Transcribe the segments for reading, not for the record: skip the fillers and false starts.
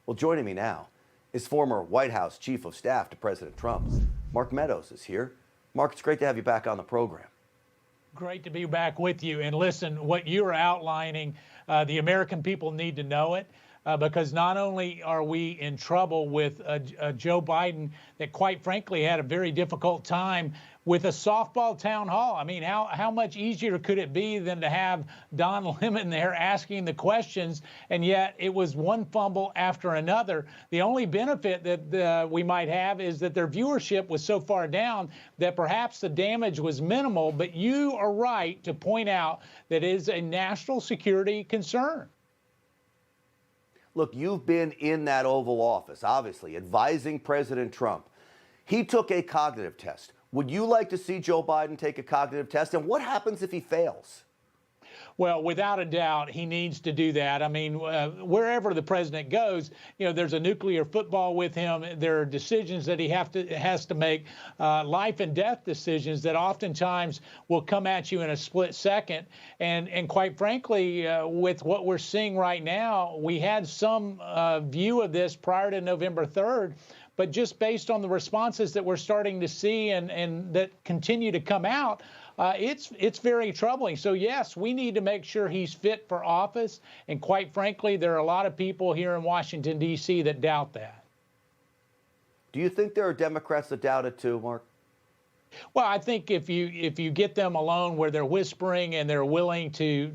Well, joining me now is former White House Chief of Staff to President Trump. Mark Meadows is here. Mark, it's great to have you back on the program. Great to be back with you. And listen, what you're outlining, the American people need to know it. Because not only are we in trouble with Joe Biden that quite frankly had a very difficult time with a softball town hall. I mean, how much easier could it be than to have Don Lemon there asking the questions, and yet it was one fumble after another. The only benefit that we might have is that their viewership was so far down that perhaps the damage was minimal, but you are right to point out that it is a national security concern. Look, you've been in that Oval Office, obviously, advising President Trump. He took a cognitive test. Would you like to see Joe Biden take a cognitive test? And what happens if he fails? Well, without a doubt, he needs to do that. I mean, wherever the president goes, you know, there's a nuclear football with him. There are decisions that he has to make, life and death decisions that oftentimes will come at you in a split second. And quite frankly, with what we're seeing right now, we had some view of this prior to November 3rd. But just based on the responses that we're starting to see and that continue to come out, it's very troubling. So, yes, we need to make sure he's fit for office. And quite frankly, there are a lot of people here in Washington, D.C. that doubt that. Do you think there are Democrats that doubt it too, Mark? Well, I think if you get them alone where they're whispering and they're willing to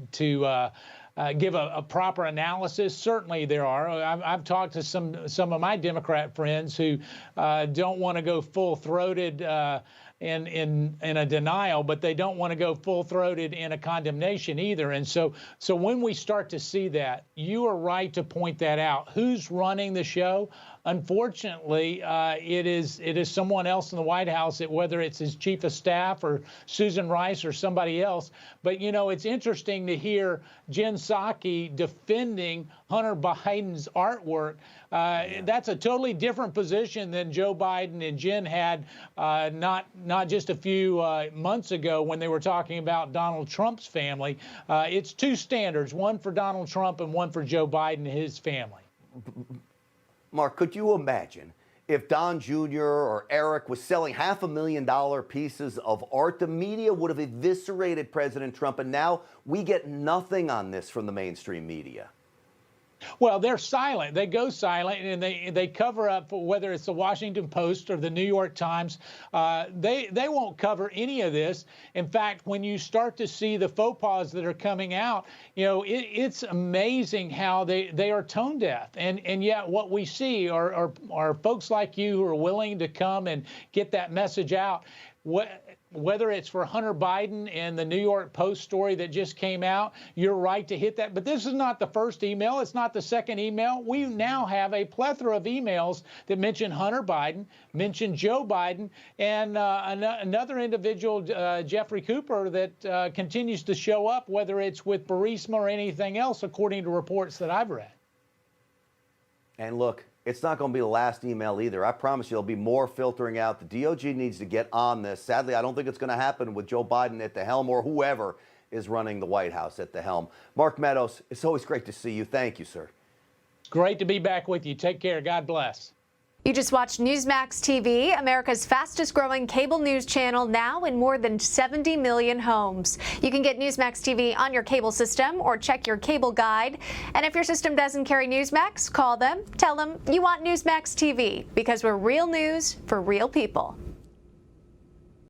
give a proper analysis, certainly there are. I've talked to some of my Democrat friends who don't want to go full-throated in a denial, but they don't want to go full-throated in a condemnation either. And so when we start to see that, you are right to point that out. Who's running the show? Unfortunately, it is someone else in the White House, whether it's his chief of staff or Susan Rice or somebody else. But, you know, it's interesting to hear Jen Psaki defending Hunter Biden's artwork. That's a totally different position than Joe Biden and Jen had not just a few months ago when they were talking about Donald Trump's family. It's two standards, one for Donald Trump and one for Joe Biden and his family. Mark, could you imagine if Don Jr. or Eric was selling $500,000 pieces of art? The media would have eviscerated President Trump, and now we get nothing on this from the mainstream media. Well, they're silent. They go silent, and they cover up for whether it's the Washington Post or the New York Times. They won't cover any of this. In fact, when you start to see the faux pas that are coming out, you know, it's amazing how they are tone deaf. And yet what we see are folks like you who are willing to come and get that message out. Whether it's for Hunter Biden and the New York Post story that just came out, you're right to hit that. But this is not the first email. It's not the second email. We now have a plethora of emails that mention Hunter Biden, mention Joe Biden, and another individual, Jeffrey Cooper, that continues to show up, whether it's with Burisma or anything else, according to reports that I've read. And look, it's not going to be the last email either. I promise you there'll be more filtering out. The DOJ needs to get on this. Sadly, I don't think it's going to happen with Joe Biden at the helm or whoever is running the White House at the helm. Mark Meadows, it's always great to see you. Thank you, sir. Great to be back with you. Take care. God bless. You just watched Newsmax TV, America's fastest growing cable news channel, now in more than 70 million homes. You can get Newsmax TV on your cable system or check your cable guide. And if your system doesn't carry Newsmax, call them, tell them you want Newsmax TV, because we're real news for real people.